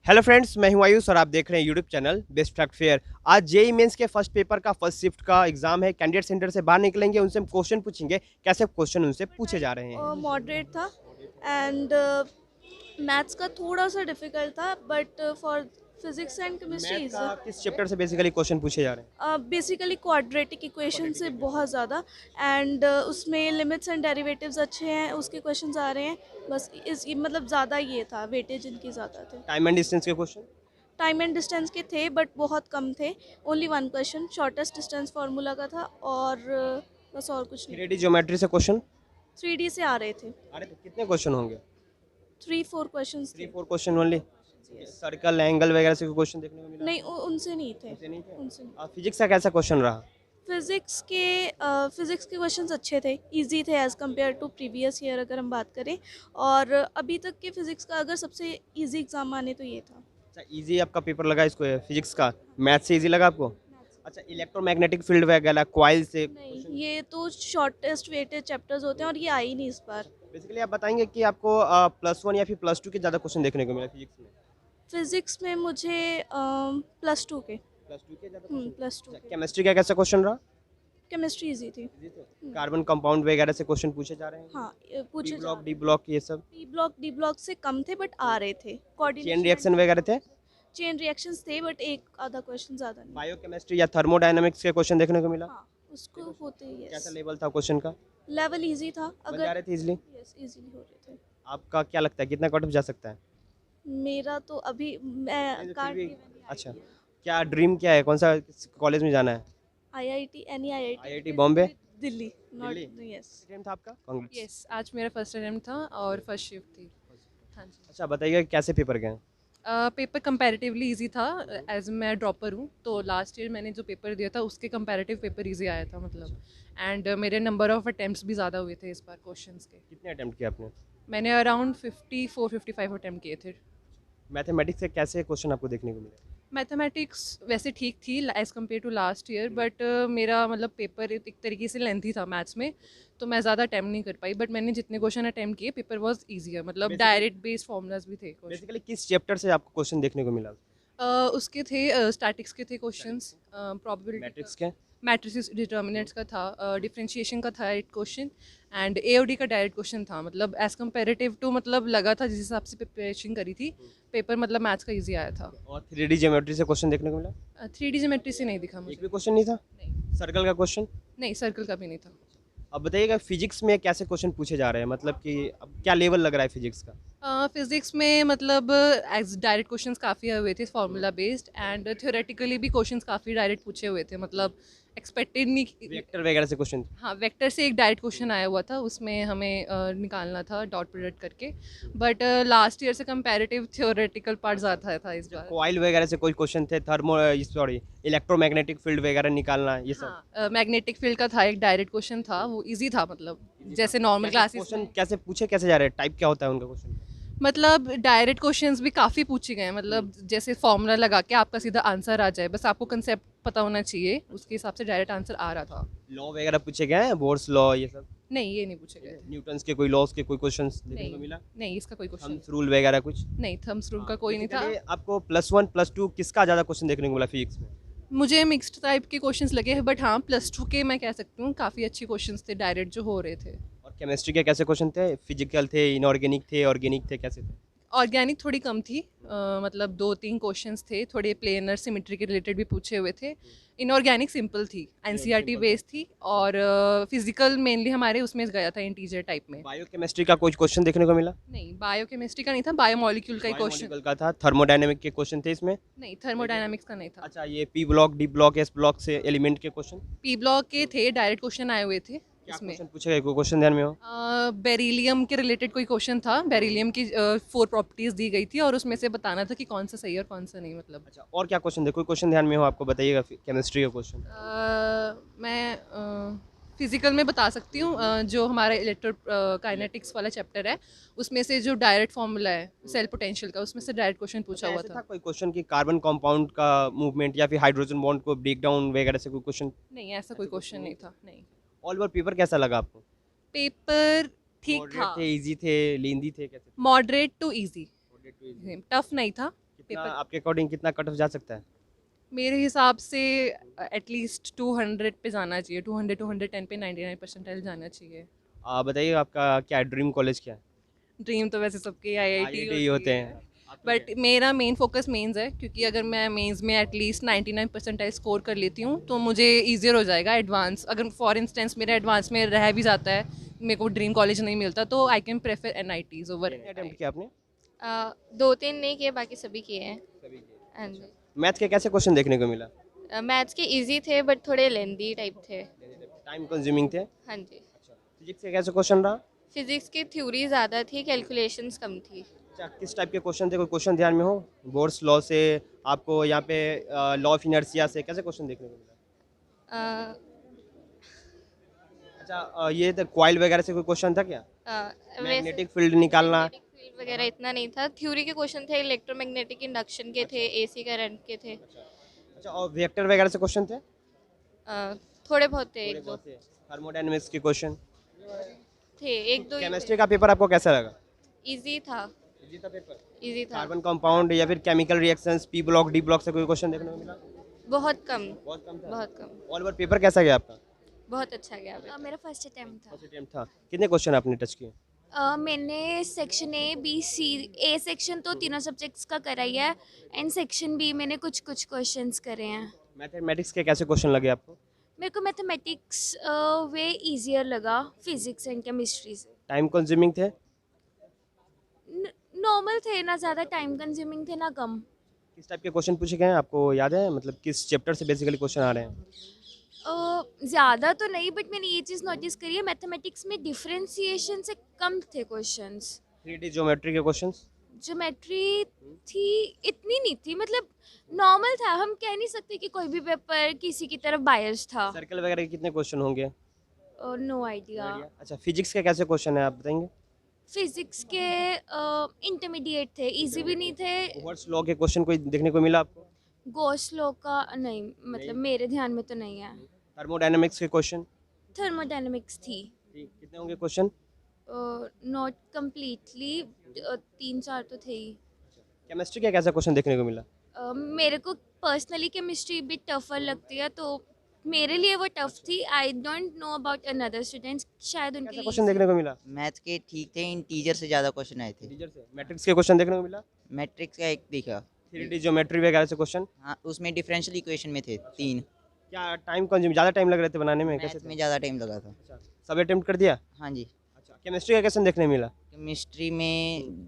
Hello friends, मैं हूं आयुष और आप देख रहे हैं YouTube channel best fact fair. आज जेई मेंस के फर्स्ट पेपर का फर्स्ट शिफ्ट का एग्जाम है। कैंडिडेट सेंटर से बाहर निकलेंगे, उनसे हम क्वेश्चन पूछेंगे कैसे क्वेश्चन उनसे पूछे जा रहे हैं। मॉडरेट था एंड मैथ्स का थोड़ा सा डिफिकल्ट था but for physics and chemistry math is का किस चैप्टर से बेसिकली क्वेश्चन पूछे जा रहे हैं? बेसिकली क्वाड्रेटिक इक्वेशन से बहुत ज़्यादा एंड उसमें लिमिट्स एंड डेरिवेटिव्स अच्छे हैं, उसके क्वेश्चंस आ रहे हैं। बस इस मतलब ज़्यादा ये था, वेटेज इनकी ज़्यादा थे। टाइम एंड डिस्टेंस के क्वेश्चन? टाइम एंड डिस्टेंस के थे बट बहुत कम थे। Only one question shortest distance formula का था और बस और कुछ नहीं। 3D ज्योमेट्री से क्वेश्चन 3D से आ रहे थे। अरे तो कितने क्वेश्चन होंगे? 3-4 क्वेश्चंस थ्री थे। Four question only? Circle angle वगैरह से क्वेश्चन देखने को मिला? नहीं उनसे नहीं थे। उनसे नहीं थे। उनसे नहीं। फिजिक्स का कैसा क्वेश्चन रहा? फिज़िक्स के क्वेश्चंस अच्छे थे, इजी थे as compare to previous year अगर हम बात करें। और अभी तक के फिज़िक्स का अगर सबसे इजी एग्ज़ाम माने तो ये था। अच्छा, इजी आपका पेपर लगा इसको फिजिक्स का? मैथ से इजी लगा आपको? अच्छा, इलेक्ट्रोमैग्नेटिक फील्ड वगैरह क्वाइल से नहीं, क्वेश्चन? ये तो शॉर्टेस्ट वेटेड चैप्टर्स होते हैं और ये आई नहीं इस बार। बेसिकली आप बताएंगे कि आपको +1 या फिर +2 के ज़्यादा क्वेश्चन देखने को मिला फिजिक्स में? फिज़िक्स में मुझे +2 के। +2 के ज़्यादा क्वेश्चन? +2 अच्छा, के। केमिस्ट्री का कैसा क्वेश्चन रहा? केमिस्ट्री इजी थी। इजी थे? कार्बन कंपाउंड वगैरह से क्वेश्चन पूछे जा रहे हैं? हाँ, पी पूछे जा ब्लॉक रहे डी ब्लॉक ये सब? हैं। डी ब्लॉक से कम थे बट आ रहे थे। चेन कोऑर्डिनेशन रिएक्शन वगैरह थे? चेन रिएक्शंस थे बट एक आधा क्वेश्चन ज़्यादा नहीं। बायोकेमिस्ट्री या थर्मोडायनामिक्स के क्वेश्चन देखने को मिला? हाँ, उसको होते ही कैसा यस। लेवल था क्वेश्चन का? लेवल इजी था बन जा अगर। रहे थे इजिली? यस, इजीली हो रहे थे। आपका क्या लगता है कितना कट ऑफ जा सकता है? मेरा तो अभी नहीं, मैं तो फिर काट भी के अच्छा, क्या ड्रीम क्या है, कौन सा कॉलेज में जाना है? IIT any IIT IIT Bombay? Delhi not. Delhi? Yes. Time था आपका? कांग्रेस। यस, आज मेरा फर्स्ट अटेम्प्ट था और फर्स्ट शिफ्ट थी। हाँ जी। अच्छा बताइए कैसे पेपर गए? पेपर कंपैरेटिवली इजी था। एज मैं ड्रॉपर हूँ तो लास्ट ईयर मैंने जो पेपर दिया था उसके कंपैरेटिव पेपर इजी आया था मतलब। एंड मेरे नंबर ऑफ अटेम्प्ट्स भी ज़्यादा हुए थे इस बार क्वेश्चंस के। कितने अटेम्प्ट किए आपने? मैंने अराउंड 54-55 अटेम्प्ट किए थे। मैथमेटिक्स से कैसे क्वेश्चन आपको देखने को मिले? मैथमेटिक्स वैसे ठीक थी as compare to last year, but मेरा मतलब पेपर एक तरीके से लेंथी था मैथ्स में, तो मैं ज़्यादा अटैम्प्ट नहीं कर पाई। बट मैंने जितने क्वेश्चन अटैम्प्ट किए पेपर वॉज ईजियर, मतलब Basically- डायरेक्ट बेस्ड फॉर्मूलाज भी थे क्वेश्चन। बेसिकली किस चैप्टर से आपको क्वेश्चन देखने को मिला? उसके थे स्टैटिक्स के थे क्वेश्चंस, प्रोबेबिलिटी मैट्रिक्स के? मैट्रिसेस डिटर्मिनेंट्स का था, डिफरेंशिएशन का था एक क्वेश्चन, एंड एओडी का डायरेक्ट क्वेश्चन था। मतलब एज कंपेरेटिव टू मतलब लगा था जिस हिसाब से प्रिपरेशन करी थी पेपर, मतलब मैथ्स का इजी आया था। और 3D ज्योमेट्री से क्वेश्चन देखने को मिला? 3D ज्योमेट्री से नहीं दिखा एक मुझे। भी क्वेश्चन नहीं था? नहीं, सर्कल का क्वेश्चन? नहीं सर्कल का भी नहीं था। अब बताइएगा फिजिक्स में कैसे क्वेश्चन पूछे जा रहे हैं, मतलब कि अब क्या लेवल लग रहा है फिजिक्स का? फिजिक्स में मतलब एज डायरेक्ट क्वेश्चंस काफ़ी आए हुए थे फार्मूला बेस्ड, एंड थ्योरेटिकली भी क्वेश्चंस काफ़ी डायरेक्ट पूछे हुए थे, मतलब एक्सपेक्टेड नहीं। वेक्टर वगैरह से क्वेश्चन? हाँ, वेक्टर से एक डायरेक्ट क्वेश्चन आया हुआ था, उसमें हमें निकालना था डॉट प्रोडक्ट करके। बट लास्ट ईयर से कंपैरेटिव थ्योरेटिकल पार्ट ज़्यादा था इस बार। कॉइल वगैरह से कोई क्वेश्चन थे? थर्मो सॉरी इलेक्ट्रोमैग्नेटिक फील्ड वगैरह निकालना ये सब? हाँ, मैग्नेटिक फील्ड का था एक डायरेक्ट क्वेश्चन था, वो इजी था मतलब जैसे नॉर्मल क्लासेस क्वेश्चन कैसे पूछे कैसे जा रहे हैं, टाइप क्या होता है उनका क्वेश्चन? मतलब डायरेक्ट क्वेश्चंस भी काफ़ी पूछे गए हैं, मतलब जैसे फॉर्मूला लगा के आपका सीधा आंसर आ जाए, बस आपको कंसेप्ट पता होना चाहिए, उसके हिसाब से डायरेक्ट आंसर आ रहा था। लॉ वगैरह पूछे गए हैं, बोर्स लॉ ये सब? नहीं, ये नहीं पूछे गए। न्यूटन्स के कोई लॉस के कोई क्वेश्चन देखने नहीं को मिला? नहीं, इसका कोई क्वेश्चन थम्स रूल वगैरह कुछ? नहीं, थम्स रूल का कोई नहीं था। Basically आपको +1 +2 किसका ज़्यादा क्वेश्चन देखने को मिला फिजिक्स में? मुझे मिक्स्ड टाइप के क्वेश्चंस लगे हैं, बट हाँ +2 के मैं कह सकती हूँ काफ़ी अच्छे क्वेश्चंस थे डायरेक्ट जो हो रहे थे। और केमिस्ट्री के कैसे क्वेश्चन थे? फिजिकल थे, इनऑर्गेनिक थे, ऑर्गेनिक थे, कैसे थे? ऑर्गेनिक थोड़ी कम थी, मतलब 2-3 क्वेश्चंस थे, थोड़े प्लेनर सिमेट्री के रिलेटेड भी पूछे हुए थे। इनऑर्गेनिक सिंपल थी, एनसीईआरटी बेस्ड थी, और फिजिकल मेनली हमारे उसमें गया था इंटीजर टाइप में। बायोकेमिस्ट्री का कोई क्वेश्चन देखने को मिला? नहीं, बायोकेमिस्ट्री का नहीं था, बायोमोलिक्यूल का ही क्वेश्चन। बायोमॉलिक्यूल का था। थर्मोडायनेमिक के क्वेश्चन थे इसमें? नहीं, थर्मोडायनामिक्स का नहीं था। अच्छा, ये P block D block S block से एलिमेंट के क्वेश्चन? पी ब्लॉक के थे, डायरेक्ट क्वेश्चन आए हुए थे क्या इसमें। क्वेश्चन पूछे गए, कोई क्वेश्चन ध्यान में हो? बेरिलियम के रिलेटेड कोई क्वेश्चन था, बेरिलियम की 4 प्रॉपर्टीज़ दी गई थी और उसमें से बताना था कि कौन सा सही है और कौन सा नहीं, मतलब। अच्छा, और क्या क्वेश्चन थे, कोई क्वेश्चन ध्यान में हो आपको बताइएगा केमिस्ट्री का क्वेश्चन? मैं फिजिकल में बता सकती हूँ, जो हमारा इलेक्ट्रो काइनेटिक्स वाला चैप्टर है उसमें से जो डायरेक्ट फार्मूला है सेल पोटेंशियल का, उसमें से डायरेक्ट क्वेश्चन पूछा हुआ ऐसे था था। कोई क्वेश्चन कि कार्बन कंपाउंड का मूवमेंट या फिर हाइड्रोजन बॉन्ड को ब्रेक डाउन वगैरह से कोई क्वेश्चन? नहीं, ऐसा कोई क्वेश्चन नहीं था। नहीं, ऑल ओवर पेपर कैसा लगा आपको? पेपर ठीक Moderate था, थे, इजी थे, लेंदी थे, कैसे थे? Moderate to easy, Moderate to easy। Tough नहीं था। पेपर आपके अकॉर्डिंग कितना कट ऑफ जा सकता है? मेरे हिसाब से एटलीस्ट 200 पे जाना चाहिए, 200 210 पे 99 परसेंटाइल जाना चाहिए। बताइए आपका क्या ड्रीम कॉलेज क्या है? ड्रीम तो वैसे सबके आईआईटी IIT ही होते हैं। आपका बट क्या है? मेरा मेन फोकस मेंस है, क्योंकि अगर मैं मेंस में एटलीस्ट 99 परसेंटाइल स्कोर कर लेती हूँ तो मुझे ईजियर हो जाएगा एडवांस। अगर फॉर इंस्टेंस मेरा एडवांस में रह भी जाता है, मेरे को ड्रीम कॉलेज नहीं मिलता, तो I can prefer NITs over. कितने अटेम्प्ट किया आपने? 2-3 नहीं किए, बाकी सभी किए हैं। सभी किए। एंड मैथ के कैसे क्वेश्चन देखने को मिला? मैथ्स के इजी थे बट थोड़े लेंदी टाइप थे। टाइम कंज्यूमिंग थे? हाँ जी। फिजिक्स के कैसे क्वेश्चन रहा? फिजिक्स की थ्योरी ज़्यादा थी, कैलकुलेशंस कम थी। अच्छा, किस टाइप के क्वेश्चन थे? कोई क्वेश्चन ध्यान में हो? बोर्स लॉ से, आपको यहाँ पे लॉ ऑफ इनर्शिया से कैसे क्वेश्चन देखने को मिला? अ, अच्छा, ये तो कॉइल वगैरह से कोई क्वेश्चन था क्या? वैसे मैग्नेटिक फील्ड निकालना? मैग्नेटिक फील्ड वगैरह इतना नहीं था। थ्योरी के क्वेश्चन थे, इलेक्ट्रोमैग्नेटिक इंडक्शन के थे, एसी करंट के थे। अच्छा, और वेक्टर वगैरह से क्वेश्चन थे? थोड़े बहुत थे, एक दो थर्मोडायनेमिक्स के क्वेश्चन? थे, एक दो केमिस्ट्री का पेपर आपको कैसा लगा? इजी था। इजी था पेपर? इजी था, कार्बन कंपाउंड या फिर chemical reactions, P block D block से कोई क्वेश्चन देखने को मिला? बहुत कम। बहुत कम था। बहुत कम। ऑल ओवर पेपर कैसा गया आपका? बहुत अच्छा गया। मेरा फर्स्ट अटैम्प्ट था। फर्स्ट अटेम्प्ट था। कितने क्वेश्चन आपने टच किए? मैंने section A B C A section तो तीनों सब्जेक्ट्स का करा ही है एंड सेक्शन बी मैंने कुछ कुछ क्वेश्चंस करे हैं। मैथमेटिक्स के कैसे क्वेश्चन लगे आपको? मेरे को मैथमेटिक्स वे इजियर लगा फिजिक्स एंड केमिस्ट्री से। टाइम कंज्यूमिंग थे? नॉर्मल थे, ना ज़्यादा टाइम कंज्यूमिंग थे ना कम। किस टाइप के क्वेश्चन पूछे गए हैं आपको याद है? मतलब किस चैप्टर से बेसिकली क्वेश्चन आ रहे हैं? ज़्यादा तो नहीं, बट मैंने ये चीज़ नोटिस करी है मैथमेटिक्स में डिफरेंशिएशन से कम थे क्वेश्चंस। 3D ज्योमेट्री के क्वेश्चंस? ज्योमेट्री थी, इतनी नहीं थी, मतलब नॉर्मल था। हम कह नहीं सकते कि कोई भी पेपर किसी की तरफ बायस था। सर्कल वगैरह के कितने क्वेश्चन होंगे? No idea. अच्छा, फिजिक्स के कैसे क्वेश्चन है आप बताएंगे? फिजिक्स के इंटरमीडिएट थे, इजी भी नहीं थे। ओवर्स लॉ के क्वेश्चन कोई देखने को मिला आपको? गॉस लॉ का नहीं, मतलब मेरे ध्यान में तो नहीं है। थर्मोडायनेमिक्स के क्वेश्चन? थर्मोडायनेमिक्स थी, कितने होंगे क्वेश्चन? नॉट कम्प्लीटली, 3-4 तो थे ही। केमिस्ट्री का कैसा क्वेश्चन देखने को मिला? मेरे को पर्सनली केमिस्ट्री भी टफर लगती है, तो मेरे लिए वो टफ थी। I don't know about another students, शायद उनके कैसा लिए क्वेश्चन देखने को मिला? मैथ के ठीक थे, इंटीजर से ज़्यादा क्वेश्चन आए थे। टीचर से मैट्रिक्स के क्वेश्चन देखने को मिला? मैट्रिक्स का एक दिखा। 3D ज्योमेट्री वगैरह से क्वेश्चन? हाँ, उसमें डिफरेंशियल इक्वेशन में थे 3। क्या टाइम कंज्यूम ज़्यादा टाइम लग रहे थे बनाने में? कैसे मैथ थे? में ज़्यादा टाइम लगा था। अच्छा, सब अटेम्प्ट कर दिया? हाँ जी। अच्छा, केमिस्ट्री का क्वेश्चन देखने मिला? केमिस्ट्री में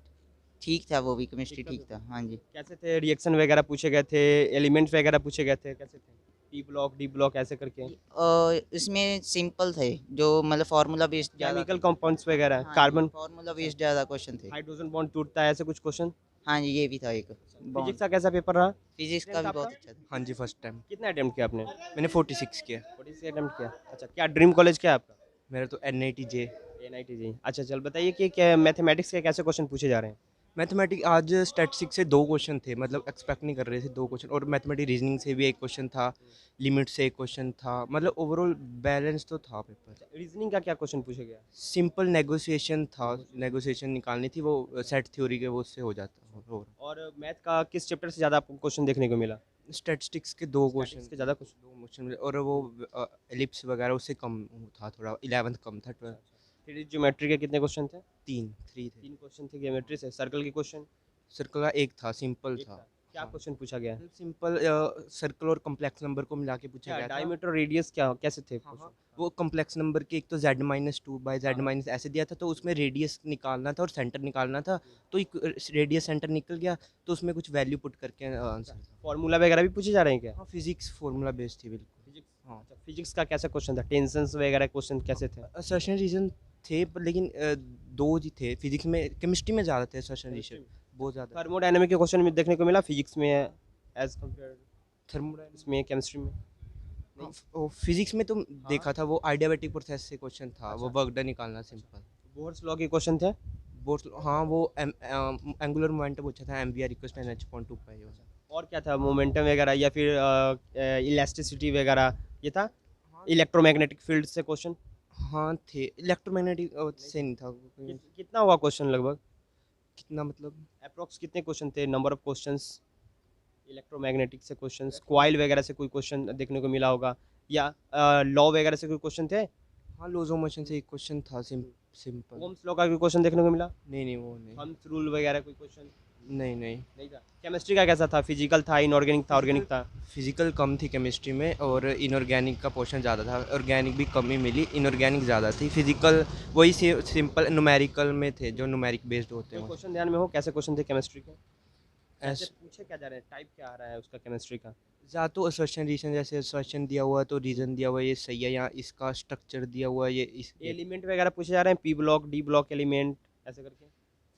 ठीक था, वो भी केमिस्ट्री ठीक था। हाँ जी। कैसे थे? रिएक्शन वगैरह पूछे गए थे, एलिमेंट्स वगैरह पूछे गए थे, कैसे थे? पी ब्लॉक डी ब्लॉक ऐसे करके? और इसमें सिंपल थे, जो मतलब फार्मूला बेस्ड ज़्यादा। केमिकल कंपाउंड्स वगैरह, हाँ, कार्बन, फार्मूला बेस्ड ज़्यादा क्वेश्चन थे। हाइड्रोजन बॉन्ड टूटता है, ऐसे कुछ क्वेश्चन? हाँ जी, ये भी था एक। फिजिक्स का कैसा पेपर रहा? फिजिक्स का भी बहुत अच्छा था। हाँ जी, फर्स्ट टाइम कितना अटेम्प्ट किया आपने? मैंने 46 किया। 46 अटेम्प्ट किया। अच्छा, क्या ड्रीम कॉलेज क्या है आपका? मेरा तो NIT जे। NIT जी। अच्छा, चल बताइए कि क्या मैथमेटिक्स के कैसे क्वेश्चन पूछे जा रहे हैं? मैथमेटिक्स आज स्टैटिस्टिक्स से 2 क्वेश्चन थे, मतलब एक्सपेक्ट नहीं कर रहे थे 2 क्वेश्चन, और मैथमेटिक्स रीजनिंग से भी एक क्वेश्चन था, लिमिट से एक क्वेश्चन था, मतलब ओवरऑल बैलेंस तो था पेपर। रीजनिंग का क्या क्वेश्चन पूछा गया? सिंपल नेगोशिएशन था, नेगोशिएशन निकालनी थी, वो सेट थ्योरी के वो उससे हो जाता। और मैथ का किस चैप्टर से ज़्यादा आपको क्वेश्चन देखने को मिला? स्टैटिस्टिक्स के 2 Statistics क्वेश्चन के ज़्यादा क्वेश्चन? 2 क्वेश्चन मिले, और वो एलिप्स वगैरह उससे कम था, थोड़ा 11th कम था, 12 3D ज्योमेट्री के कितने क्वेश्चन थे? 3 थे। 3 क्वेश्चन थे ज्योमेट्री से। सर्कल के क्वेश्चन? सर्कल का एक था, सिंपल था। क्या हाँ। क्वेश्चन पूछा गया? सिंपल सर्कल और कम्प्लेक्स नंबर को मिला के पूछा क्या गया था। डायमीटर रेडियस क्या कैसे थे? हाँ, हाँ। वो कम्प्लेक्स नंबर के एक तो z-2 बाई z- ऐसे दिया था, तो उसमें रेडियस निकालना था और सेंटर निकालना था, तो रेडियस सेंटर निकल गया, तो उसमें कुछ वैल्यू पुट करके आंसर। फॉर्मूला वगैरह भी पूछे जा रहे हैं क्या? हाँ, फिजिक्स फार्मूला बेस्ड थी बिल्कुल। फिजिक्स? हाँ, अच्छा, फिजिक्स का कैसा क्वेश्चन था? टेंशंस वगैरह क्वेश्चन कैसे थे? असर्शन रीजन थे, पर लेकिन 2 ही थे फिजिक्स में। केमिस्ट्री में ज़्यादा थे असर्शन रीजन, बहुत ज़्यादा। थर्मोडायनेमिक के क्वेश्चन में देखने को मिला फिजिक्स में एज कम्पेयर थर्मोडायनेमिक्स इसमें केमिस्ट्री में? फिजिक्स में तो देखा था, वो आइडियाबैटिक प्रोसेस से क्वेश्चन था, वो वर्क डन निकालना सिंपल। बोर्स लॉ के क्वेश्चन थे? बोर्ड, हाँ, वो एंगुलर मोमेंटम पूछा था, MVR = NH/2 पाई। और क्या था? मोमेंटम वगैरह या फिर इलास्टिसिटी वगैरह ये था? इलेक्ट्रोमैग्नेटिक फील्ड से क्वेश्चन? हाँ थे, इलेक्ट्रोमैग्नेटिक से नहीं था। कितना हुआ क्वेश्चन लगभग? कितना मतलब? अप्रोक्स कितने क्वेश्चन थे? Number of questions? इलेक्ट्रोमैग्नेटिक से क्वेश्चंस, कॉइल वगैरह से कोई क्वेश्चन देखने को मिला होगा, या लॉ वगैरह से कोई क्वेश्चन थे? हाँ, लॉज ऑफ मोशन से एक क्वेश्चन था सिंपल। ओम्स लॉ का कोई क्वेश्चन देखने को मिला? नहीं वो नहीं। थम्स रूल वगैरह कोई क्वेश्चन नहीं नहीं था? केमिस्ट्री का कैसा था? फिजिकल था, इनऑर्गेनिक था, ऑर्गेनिक था? फिजिकल कम थी केमिस्ट्री में और इनऑर्गेनिक का पोर्शन ज़्यादा था। ऑर्गेनिक भी कम ही मिली, इनऑर्गेनिक ज़्यादा थी। फिजिकल वही सिंपल न्यूमेरिकल में थे जो न्यूमेरिक बेस्ड होते कोई हैं। क्वेश्चन ध्यान में हो कैसे क्वेश्चन थे केमिस्ट्री के? ऐसे ऐसे पूछे क्या जा रहे हैं, टाइप क्या आ रहा है उसका केमिस्ट्री का? या तो असर्शन रीजन, जैसे असर्शन दिया हुआ है तो रीजन दिया हुआ है ये सही है, या इसका स्ट्रक्चर दिया हुआ है ये इस एलिमेंट वगैरह पूछे जा रहे हैं, P block, D block element ऐसे करके?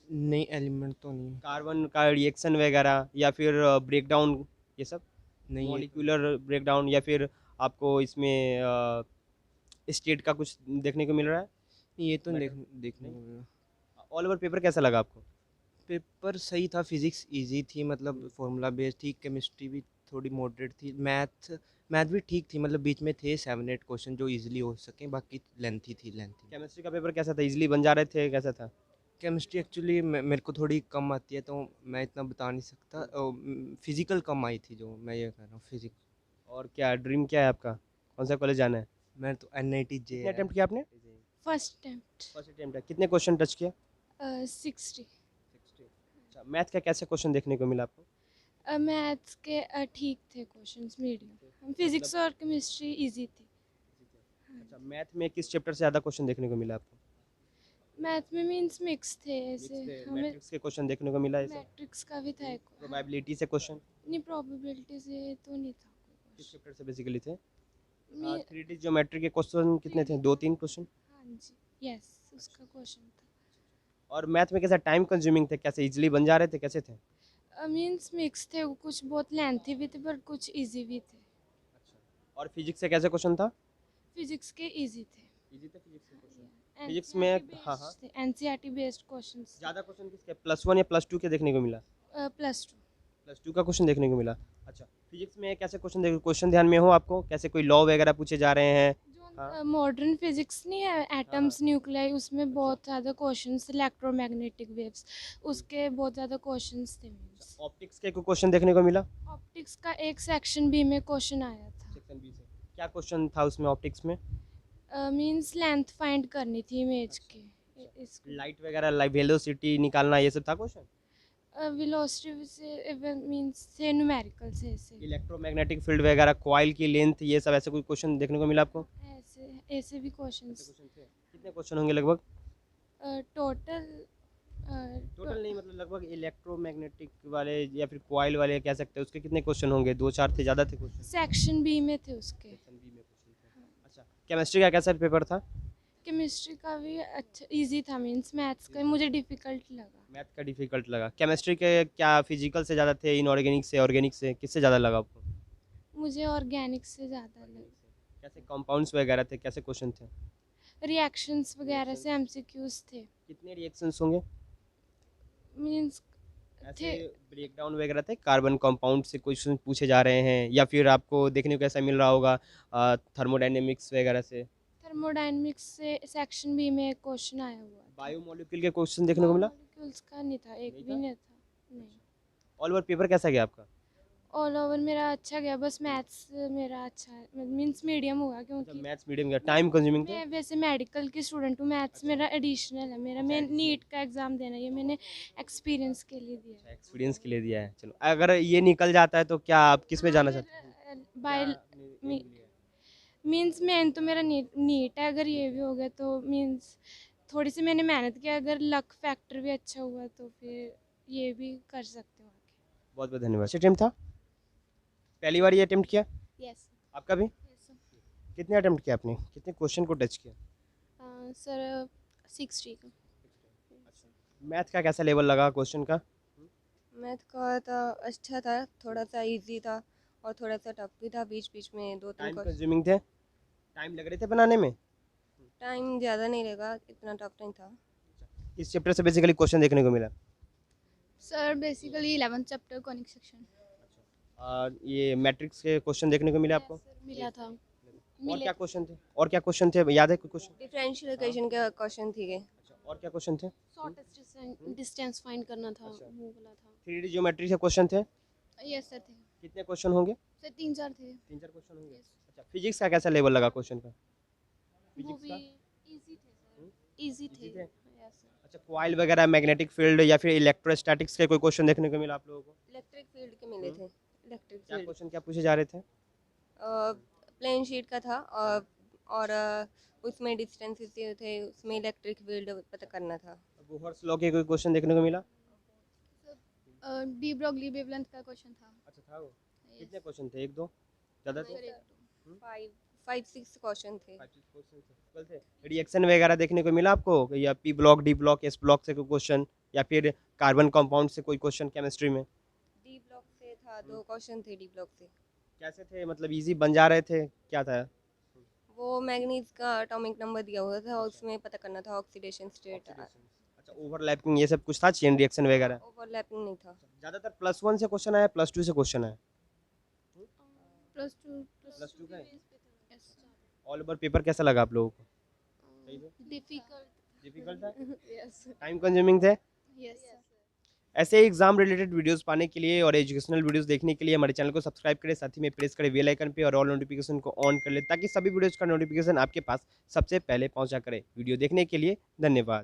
नहीं, एलिमेंट तो नहीं। कार्बन का रिएक्शन वगैरह, या फिर ब्रेकडाउन, ये सब नहीं ये मॉलिक्यूलर ब्रेकडाउन, या फिर आपको इसमें स्टेट का कुछ देखने को मिल रहा है? ये तो Matter- देखने को मिला। ऑल ओवर पेपर कैसा लगा आपको? पेपर सही था, फिजिक्स इजी थी, मतलब फार्मूला बेस्ड थी। केमिस्ट्री भी थोड़ी मॉडरेट थी। मैथ भी ठीक थी, मतलब बीच में थे 7-8 क्वेश्चन जो इजीली हो सके, बाकी लेंथी थी। केमिस्ट्री का पेपर कैसा था? इजीली बन जा रहे थे, कैसा था? केमिस्ट्री एक्चुअली मेरे को थोड़ी कम आती है तो मैं इतना बता नहीं सकता। फिजिकल कम आई थी जो मैं ये कह रहा हूँ, फिजिक्स। और क्या ड्रीम क्या है आपका? कौन सा कॉलेज जाना है? मैं तो NIT कितने जे अटेम्प्ट किया आपने? फर्स्ट अटेम्प्ट फर्स्ट अटेम्प्ट है। कितने क्वेश्चन टच किया? 60। अच्छा, मैथ का कैसे क्वेश्चन देखने को मिला आपको? मैथ्स के ठीक थे क्वेश्चंस, मीडियम। फिजिक्स और केमिस्ट्री इजी थी। अच्छा, मैथ में किस चैप्टर से ज़्यादा क्वेश्चन देखने को मिला आपको? मैथ में मींस मिक्स थे ऐसे, हमें मैट्रिक्स के क्वेश्चन देखने को मिला है? मैट्रिक्स का भी था एक। प्रोबेबिलिटी से क्वेश्चन नहीं, प्रोबेबिलिटी से तो नहीं था कोई किस क्वेश्चन। चैप्टर से बेसिकली थे? मी- 3D ज्योमेट्री के क्वेश्चन कितने थे? 2-3 क्वेश्चन? हाँ जी, यस, उसका क्वेश्चन था। और मैथ में कैसा टाइम कंज्यूमिंग थे? कैसे इजीली बन जा रहे थे, कैसे थे? मींस मिक्स थे, कुछ बहुत लेंथी भी थे पर कुछ इजी भी थे। और फिजिक्स से कैसे क्वेश्चन था? फिजिक्स के इजी थे। इजी थे फिजिक्स के क्वेश्चन? फिजिक्स में हाँ हाँ एनसीईआरटी बेस्ड क्वेश्चंस। ज़्यादा क्वेश्चन किसके, +1 या +2 के देखने को मिला? +2। +2 का क्वेश्चन देखने को मिला। अच्छा, फिजिक्स में कैसे क्वेश्चन ध्यान में हो आपको? कैसे कोई लॉ वगैरह पूछे जा रहे हैं? जो मॉडर्न फिजिक्स नहीं है, एटम्स, न्यूक्लियाई, उसमें बहुत ज़्यादा क्वेश्चंस, इलेक्ट्रोमैग्नेटिक वेव्स, उसके बहुत ज़्यादा क्वेश्चंस थे। मींस ऑप्टिक्स के कोई क्वेश्चन देखने को मिला? ऑप्टिक्स का एक सेक्शन बी में क्वेश्चन आया था। सेक्शन बी से क्या क्वेश्चन था उसमें ऑप्टिक्स में? मींस लेंथ फाइंड करनी थी इमेज की। इसको लाइट वगैरह, वेलोसिटी निकालना, ये सब था क्वेश्चन? वेलोसिटी से मींस से न्यूमेरिकल से ऐसे इलेक्ट्रोमैग्नेटिक फील्ड वगैरह, कॉइल की लेंथ, ये सब ऐसे कोई क्वेश्चन देखने को मिला आपको? ऐसे ऐसे भी क्वेश्चंस। कितने क्वेश्चन होंगे लगभग? टोटल टोटल नहीं, मतलब लगभग इलेक्ट्रोमैग्नेटिक वाले या फिर कॉइल वाले कह सकते हैं, उसके कितने क्वेश्चन होंगे? 2-4 थे, ज़्यादा थे क्वेश्चन? सेक्शन बी में थे उसके। सेक्शन बी में क्वेश्चन थे। अच्छा, केमिस्ट्री का कैसा पेपर था? केमिस्ट्री का भी अच्छा इजी था। मींस मैथ्स का मुझे डिफिकल्ट लगा। मैथ का डिफिकल्ट लगा। केमिस्ट्री के क्या फिजिकल से ज़्यादा थे, इनऑर्गेनिक से, ऑर्गेनिक से, किससे ज़्यादा लगा आपको? मुझे ऑर्गेनिक से ज़्यादा लगा। कैसे कंपाउंड्स वगैरह थे, कैसे क्वेश्चन थे? रिएक्शंस वगैरह से एमसीक्यूज थे। कितने रिएक्शंस होंगे? मींस ऐसे थे। ब्रेकडाउन वगैरह थे, कार्बन कंपाउंड से क्वेश्चन पूछे जा रहे हैं, या फिर आपको देखने को ऐसा मिल रहा होगा थर्मोडायनेमिक्स वगैरह से? थर्मोडायनेमिक्स से सेक्शन बी में एक क्वेश्चन आया हुआ था। बायोमोलिक्यूल के क्वेश्चन देखने को मिला? मॉलिक्यूल्स का नहीं था, एक नहीं भी था? नहीं था। नहीं, ऑल ओवर पेपर कैसा गया आपका? ऑल ओवर मेरा अच्छा गया, बस मैथ्स मेरा अच्छा मींस मीडियम हुआ क्योंकि मैथ्स मीडियम गया, टाइम कंज्यूमिंग था? मैं वैसे मेडिकल की स्टूडेंट हूँ। मैथ्स मेरा एडिशनल है। मेरा मैं नीट का एग्ज़ाम देना, ये मैंने एक्सपीरियंस के लिए दिया। एक्सपीरियंस के लिए दिया है। चलो, अगर ये निकल जाता है तो क्या आप किस में जाना चाहते हैं? बाय मींस मेन तो मेरा नीट है। अगर ये भी हो गया तो मींस थोड़ी सी मैंने मेहनत की, अगर लक फैक्टर भी अच्छा हुआ तो फिर ये भी कर सकते हो आगे। बहुत बहुत धन्यवाद। अटेम्प्ट था? पहली बार ये अटेम्प्ट किया? यस आपका भी? कितने अटेम्प्ट किया आपने? कितने क्वेश्चन को टच किया? सर 60 का। मैथ का कैसा लेवल लगा क्वेश्चन का? मैथ का था अच्छा था, थोड़ा सा इजी था और थोड़ा सा टफ भी था। बीच बीच में 2-3 टाइम क्वेश्चन। कंज्यूमिंग थे? टाइम लग रहे थे बनाने में? टाइम ज़्यादा नहीं लगा, इतना टफ नहीं था। इस चैप्टर से बेसिकली क्वेश्चन देखने को मिला? Sir basically 11th chapter conic section ये मैट्रिक्स के क्वेश्चन देखने को मिले आपको? मिला था। और क्या क्वेश्चन थे? और क्या क्वेश्चन थे, याद है कोई क्वेश्चन? डिफरेंशियल इक्वेशन के क्वेश्चन थे। और क्या क्वेश्चन थे? शॉर्टेस्ट डिस्टेंस फाइंड करना था, वो वाला था। 3D ज्योमेट्री से क्वेश्चन थे? यस सर थे कितने क्वेश्चन होंगे? सर 3-4 थे 3-4 क्वेश्चन होंगे। अच्छा, फिजिक्स का कैसा लेवल लगा क्वेश्चन का? वो फिजिक्स भी का इजी थे हम्म, सर, इजी थे। इजी थे? Yes sir. अच्छा, कॉइल वगैरह, मैग्नेटिक फील्ड या फिर इलेक्ट्रोस्टैटिक्स के कोई क्वेश्चन देखने को मिला आप लोगों को? इलेक्ट्रिक फील्ड के मिले थे, इलेक्ट्रिक क्या फील्ड क्वेश्चन क्या पूछे जा रहे थे? प्लेन शीट का था और उसमें डिस्टेंसेस थे, उसमें इलेक्ट्रिक फील्ड पता करना था। बोहर्स लॉ के कोई क्वेश्चन देखने को मिला? डी ब्रॉगली वेवलेंथ का क्वेश्चन था अच्छा, था वो। कितने क्वेश्चन थे? 1-2 ज़्यादा थे? सर 5-6 क्वेश्चन थे। 5-6 क्वेश्चन थे। रिएक्शन वगैरह देखने को मिला आपको, या P block, D block, S block से कोई क्वेश्चन, या फिर कार्बन कंपाउंड से कोई क्वेश्चन केमिस्ट्री में? डी ब्लॉक से था, 2 क्वेश्चन थे डी ब्लॉक से। कैसे थे, मतलब इजी बन जा रहे थे, क्या था? वो मैग्नीज का एटॉमिक नंबर दिया हुआ था और उसमें पता करना था ऑक्सीडेशन स्टेट। अच्छा, ओवरलैपिंग ये सब कुछ था, चेन रिएक्शन वगैरह? ओवरलैपिंग नहीं था। ज़्यादातर +1 से क्वेश्चन आया, +2 से क्वेश्चन आया? +2 +2 का है? यस ऑल ओवर पेपर कैसा लगा आप लोगों को? डिफिकल्ट था? यस टाइम कंज्यूमिंग थे? यस ऐसे ही एग्जाम रिलेटेड वीडियोस पाने के लिए और एजुकेशनल वीडियोस देखने के लिए हमारे चैनल को सब्सक्राइब करें, साथ ही में प्रेस करें बेल आइकन पे और ऑल नोटिफिकेशन को ऑन कर लें, ताकि सभी वीडियोस का नोटिफिकेशन आपके पास सबसे पहले पहुंचा करे। वीडियो देखने के लिए धन्यवाद।